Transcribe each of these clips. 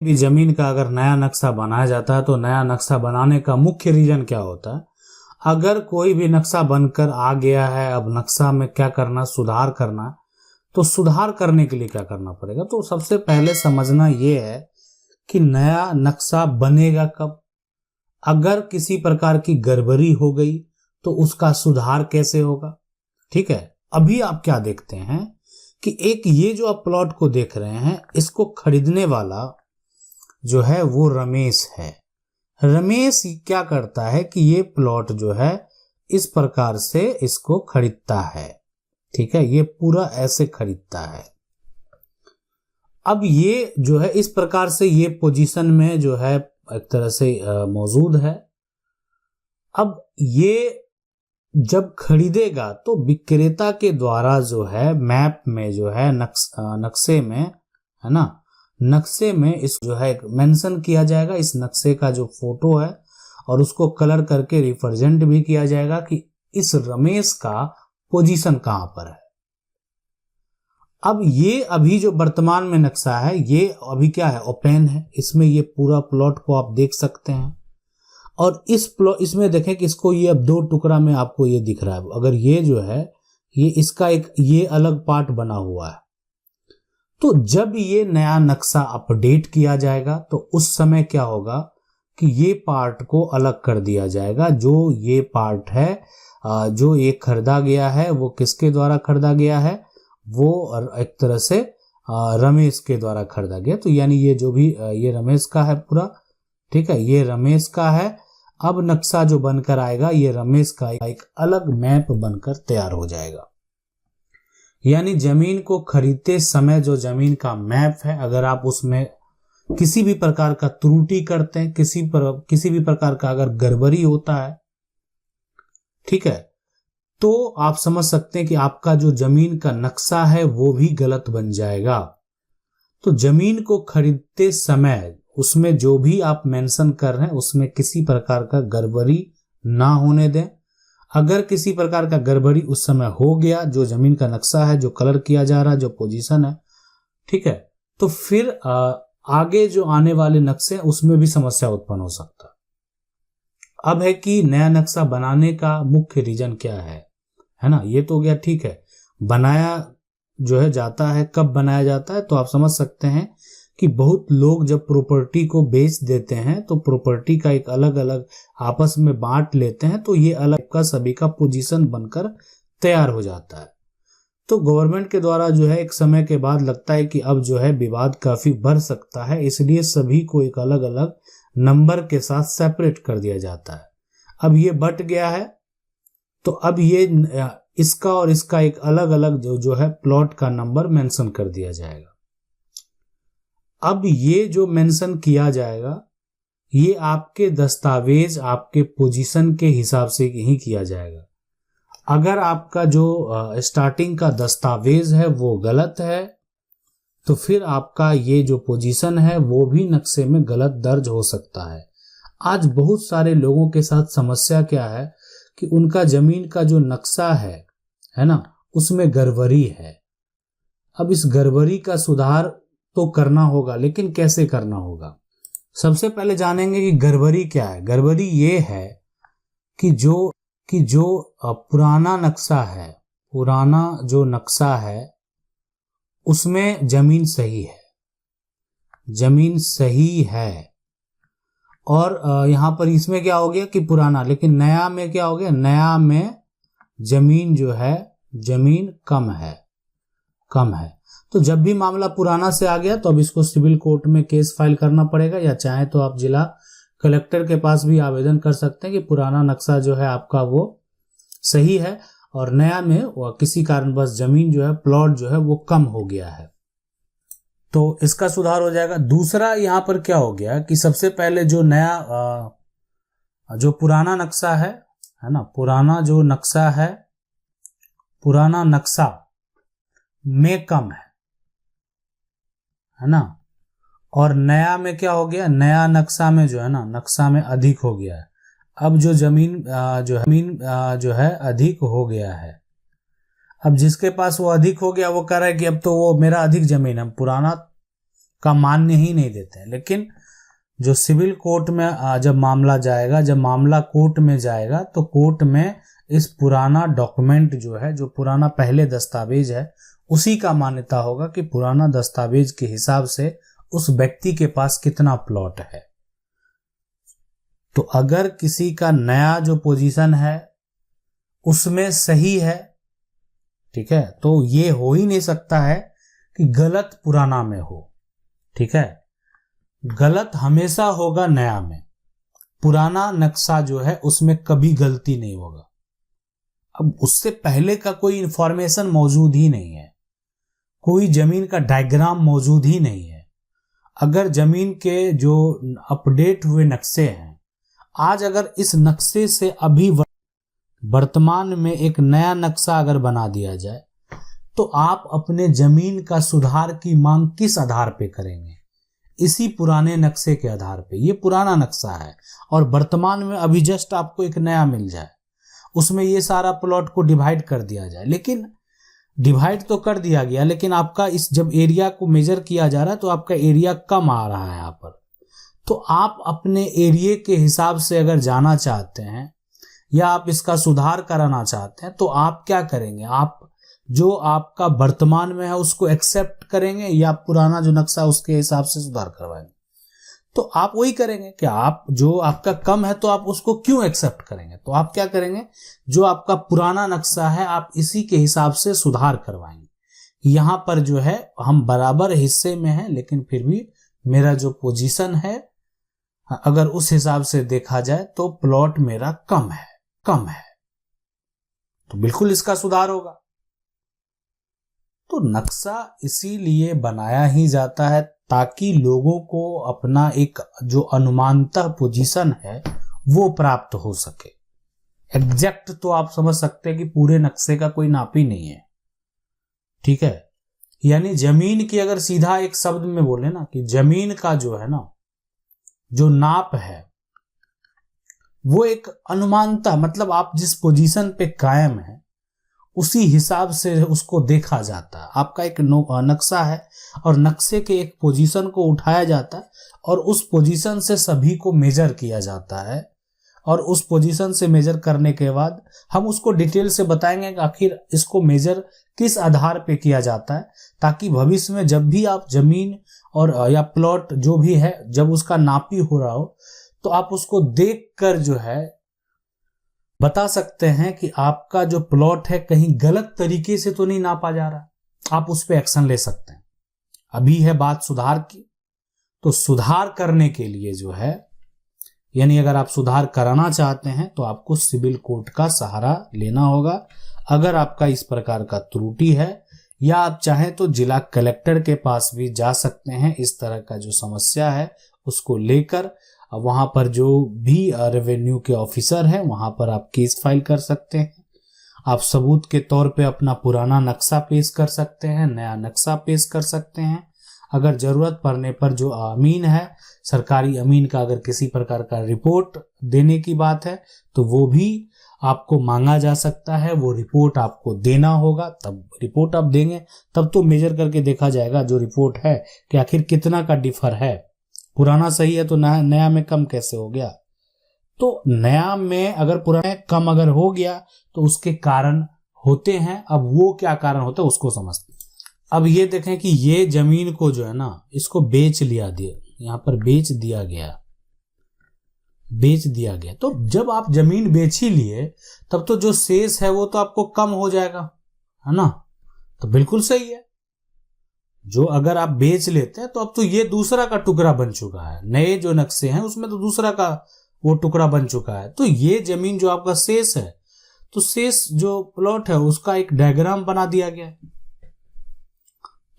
भी जमीन का अगर नया नक्शा बनाया जाता है तो नया नक्शा बनाने का मुख्य रीजन क्या होता है? अगर कोई भी नक्शा बनकर आ गया है, अब नक्शा में क्या करना, सुधार करना, तो सुधार करने के लिए क्या करना पड़ेगा? तो सबसे पहले समझना यह है कि नया नक्शा बनेगा कब? अगर किसी प्रकार की गड़बड़ी हो गई तो उसका सुधार कैसे होगा? ठीक है, अभी आप क्या देखते हैं कि एक ये जो आप प्लॉट को देख रहे हैं, इसको खरीदने वाला जो है वो रमेश है। रमेश क्या करता है कि ये प्लॉट जो है इस प्रकार से इसको खरीदता है। ठीक है, ये पूरा ऐसे खरीदता है। अब ये जो है इस प्रकार से ये पोजीशन में जो है एक तरह से मौजूद है। अब ये जब खरीदेगा तो विक्रेता के द्वारा जो है मैप में जो है नक्शे में, है ना, नक्शे में इस जो है मेंशन किया जाएगा, इस नक्शे का जो फोटो है, और उसको कलर करके रिप्रेजेंट भी किया जाएगा कि इस रमेश का पोजीशन कहां पर है। अब ये अभी जो वर्तमान में नक्शा है ये अभी क्या है, ओपन है, इसमें ये पूरा प्लॉट को आप देख सकते हैं। और इसमें देखें कि इसको ये अब दो टुकड़ा में आपको ये दिख रहा है। अगर ये जो है ये इसका एक ये अलग पार्ट बना हुआ है, तो जब ये नया नक्शा अपडेट किया जाएगा तो उस समय क्या होगा कि ये पार्ट को अलग कर दिया जाएगा। जो ये पार्ट है जो ये खरीदा गया है वो किसके द्वारा खरीदा गया है, वो एक तरह से रमेश के द्वारा खरीदा गया। तो यानी ये जो भी ये रमेश का है पूरा, ठीक है, ये रमेश का है। अब नक्शा जो बनकर आएगा ये रमेश का एक अलग मैप बनकर तैयार हो जाएगा। यानी जमीन को खरीदते समय जो जमीन का मैप है, अगर आप उसमें किसी भी प्रकार का त्रुटि करते हैं, किसी भी प्रकार का अगर गड़बड़ी होता है, ठीक है, तो आप समझ सकते हैं कि आपका जो जमीन का नक्शा है वो भी गलत बन जाएगा। तो जमीन को खरीदते समय उसमें जो भी आप मेंशन कर रहे हैं उसमें किसी प्रकार का गड़बड़ी ना होने दें। अगर किसी प्रकार का गड़बड़ी उस समय हो गया, जो जमीन का नक्शा है, जो कलर किया जा रहा है, जो पोजीशन है, ठीक है, तो फिर आगे जो आने वाले नक्शे हैं उसमें भी समस्या उत्पन्न हो सकता है। अब है कि नया नक्शा बनाने का मुख्य रीजन क्या है ना, ये तो हो गया। ठीक है, बनाया जो है जाता है, कब बनाया जाता है, तो आप समझ सकते हैं कि बहुत लोग जब प्रॉपर्टी को बेच देते हैं तो प्रॉपर्टी का एक अलग अलग आपस में बांट लेते हैं, तो ये अलग का सभी का पोजीशन बनकर तैयार हो जाता है। तो गवर्नमेंट के द्वारा जो है एक समय के बाद लगता है कि अब जो है विवाद काफी बढ़ सकता है, इसलिए सभी को एक अलग अलग नंबर के साथ सेपरेट कर दिया जाता है। अब ये बट गया है तो अब ये इसका और इसका एक अलग अलग जो है प्लॉट का नंबर मेंशन कर दिया जाएगा। अब ये जो मेंशन किया जाएगा ये आपके दस्तावेज आपके पोजीशन के हिसाब से ही किया जाएगा। अगर आपका जो स्टार्टिंग का दस्तावेज है वो गलत है तो फिर आपका ये जो पोजीशन है वो भी नक्शे में गलत दर्ज हो सकता है। आज बहुत सारे लोगों के साथ समस्या क्या है कि उनका जमीन का जो नक्शा है ना, उसमें गड़बड़ी है। अब इस गड़बड़ी का सुधार तो करना होगा, लेकिन कैसे करना होगा? सबसे पहले जानेंगे कि गड़बड़ी क्या है। गड़बड़ी ये है कि जो पुराना नक्शा है, पुराना जो नक्शा है उसमें जमीन सही है, जमीन सही है, और यहां पर इसमें क्या हो गया कि पुराना, लेकिन नया में क्या हो गया, नया में जमीन जो है जमीन कम है। तो जब भी मामला पुराना से आ गया तो अब इसको सिविल कोर्ट में केस फाइल करना पड़ेगा, या चाहे तो आप जिला कलेक्टर के पास भी आवेदन कर सकते हैं कि पुराना नक्शा जो है आपका वो सही है और नया में किसी कारणवश जमीन जो है प्लॉट जो है वो कम हो गया है, तो इसका सुधार हो जाएगा। दूसरा यहाँ पर क्या हो गया कि सबसे पहले जो नया जो पुराना नक्शा है ना, पुराना जो नक्शा है, पुराना नक्शा में कम है ना, और नया में क्या हो गया, नया नक्शा में जो है ना, नक्शा में अधिक हो गया है। अब जो जमीन जो है अधिक हो गया है। अब जिसके पास वो अधिक हो गया वो कह रहा है कि अब तो वो मेरा अधिक जमीन है, पुराना का मान्य ही नहीं देते हैं। लेकिन जो सिविल कोर्ट में जब मामला जाएगा, जब मामला कोर्ट में जाएगा, तो कोर्ट में इस पुराना डॉक्यूमेंट जो है, जो पुराना पहले दस्तावेज है, उसी का मान्यता होगा कि पुराना दस्तावेज के हिसाब से उस व्यक्ति के पास कितना प्लॉट है। तो अगर किसी का नया जो पोजीशन है उसमें सही है, ठीक है, तो ये हो ही नहीं सकता है कि गलत पुराना में हो। ठीक है, गलत हमेशा होगा नया में, पुराना नक्शा जो है उसमें कभी गलती नहीं होगा। अब उससे पहले का कोई इंफॉर्मेशन मौजूद ही नहीं है, कोई जमीन का डायग्राम मौजूद ही नहीं है। अगर जमीन के जो अपडेट हुए नक्शे हैं, आज अगर इस नक्शे से अभी वर्तमान में एक नया नक्शा अगर बना दिया जाए, तो आप अपने जमीन का सुधार की मांग किस आधार पे करेंगे? इसी पुराने नक्शे के आधार पे। ये पुराना नक्शा है और वर्तमान में अभी जस्ट आपको एक नया मिल जाए, उसमें ये सारा प्लॉट को डिवाइड कर दिया जाए। लेकिन डिवाइड तो कर दिया गया, लेकिन आपका इस जब एरिया को मेजर किया जा रहा है तो आपका एरिया कम आ रहा है यहाँ पर। तो आप अपने एरिया के हिसाब से अगर जाना चाहते हैं या आप इसका सुधार कराना चाहते हैं, तो आप क्या करेंगे? आप जो आपका वर्तमान में है उसको एक्सेप्ट करेंगे या पुराना जो नक्शा उसके हिसाब से सुधार करवाएंगे? तो आप वही करेंगे कि आप जो आपका कम है तो आप उसको क्यों एक्सेप्ट करेंगे? तो आप क्या करेंगे, जो आपका पुराना नक्शा है आप इसी के हिसाब से सुधार करवाएंगे। यहाँ पर जो है हम बराबर हिस्से में हैं, लेकिन फिर भी मेरा जो पोजीशन है अगर उस हिसाब से देखा जाए तो प्लॉट मेरा कम है, तो बिल्कुल इसका सुधार होगा। तो नक्शा इसीलिए बनाया ही जाता है ताकि लोगों को अपना एक जो अनुमानतः पोजीशन है वो प्राप्त हो सके। एग्जैक्ट तो आप समझ सकते हैं कि पूरे नक्शे का कोई नाप ही नहीं है। ठीक है, यानी जमीन की अगर सीधा एक शब्द में बोले ना कि जमीन का जो है ना, जो नाप है वो एक अनुमानता, मतलब आप जिस पोजीशन पे कायम है उसी हिसाब से उसको देखा जाता है। आपका एक नक्शा है और नक्शे के एक पोजीशन को उठाया जाता है और उस पोजीशन से सभी को मेजर किया जाता है, और उस पोजीशन से मेजर करने के बाद हम उसको डिटेल से बताएंगे कि आखिर इसको मेजर किस आधार पे किया जाता है, ताकि भविष्य में जब भी आप जमीन और या प्लॉट जो भी है जब उसका नापी हो रहा हो तो आप उसको देखकर जो है बता सकते हैं कि आपका जो प्लॉट है कहीं गलत तरीके से तो नहीं नापा जा रहा, आप उस पर एक्शन ले सकते हैं। अभी है बात सुधार की, तो सुधार करने के लिए जो है, यानी अगर आप सुधार कराना चाहते हैं तो आपको सिविल कोर्ट का सहारा लेना होगा। अगर आपका इस प्रकार का त्रुटि है, या आप चाहें तो जिला कलेक्टर के पास भी जा सकते हैं, इस तरह का जो समस्या है उसको लेकर वहां पर जो भी रेवेन्यू के ऑफिसर हैं वहां पर आप केस फाइल कर सकते हैं। आप सबूत के तौर पे अपना पुराना नक्शा पेश कर सकते हैं, नया नक्शा पेश कर सकते हैं। अगर जरूरत पड़ने पर जो अमीन है, सरकारी अमीन का अगर किसी प्रकार का रिपोर्ट देने की बात है तो वो भी आपको मांगा जा सकता है। वो रिपोर्ट आपको देना होगा, तब रिपोर्ट आप देंगे तब तो मेजर करके देखा जाएगा जो रिपोर्ट है कि आखिर कितना का डिफर है। पुराना सही है तो नया में कम कैसे हो गया? तो नया में अगर पुराने कम अगर हो गया तो उसके कारण होते हैं। अब वो क्या कारण होता है उसको समझते हैं। अब ये देखें कि ये जमीन को जो है ना, इसको बेच दिया, यहाँ पर बेच दिया गया। तो जब आप जमीन बेच ही लिए तब तो जो शेष है वो तो आपको कम हो जाएगा, है ना? तो बिल्कुल सही है। जो अगर आप बेच लेते हैं तो अब तो ये दूसरा का टुकड़ा बन चुका है। नए जो नक्शे हैं उसमें तो दूसरा का वो टुकड़ा बन चुका है। तो ये जमीन जो आपका शेष है, तो शेष जो प्लॉट है उसका एक डायग्राम बना दिया गया है।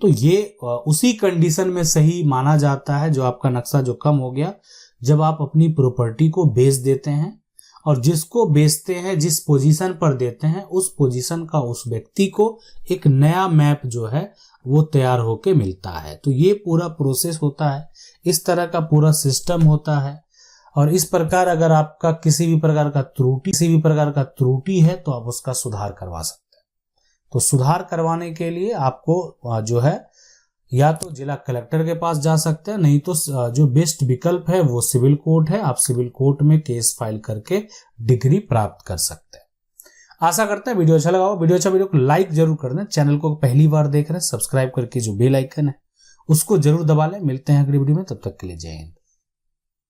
तो ये उसी कंडीशन में सही माना जाता है जो आपका नक्शा जो कम हो गया, जब आप अपनी प्रॉपर्टी को बेच देते हैं और जिसको बेचते हैं, जिस पोजीशन पर देते हैं, उस पोजीशन का उस व्यक्ति को एक नया मैप जो है वो तैयार होके मिलता है। तो ये पूरा प्रोसेस होता है, इस तरह का पूरा सिस्टम होता है। और इस प्रकार अगर आपका किसी भी प्रकार का त्रुटि है तो आप उसका सुधार करवा सकते हैं। तो सुधार करवाने के लिए आपको जो है या तो जिला कलेक्टर के पास जा सकते हैं, नहीं तो जो बेस्ट विकल्प है वो सिविल कोर्ट है। आप सिविल कोर्ट में केस फाइल करके डिग्री प्राप्त कर सकते हैं। आशा करते हैं वीडियो अच्छा लगा हो। वीडियो को लाइक जरूर कर दें। चैनल को पहली बार देख रहे हैं, सब्सक्राइब करके जो बेल आइकन है उसको जरूर दबा लें। मिलते हैं अगली वीडियो में, तब तक के लिए जय हिंद।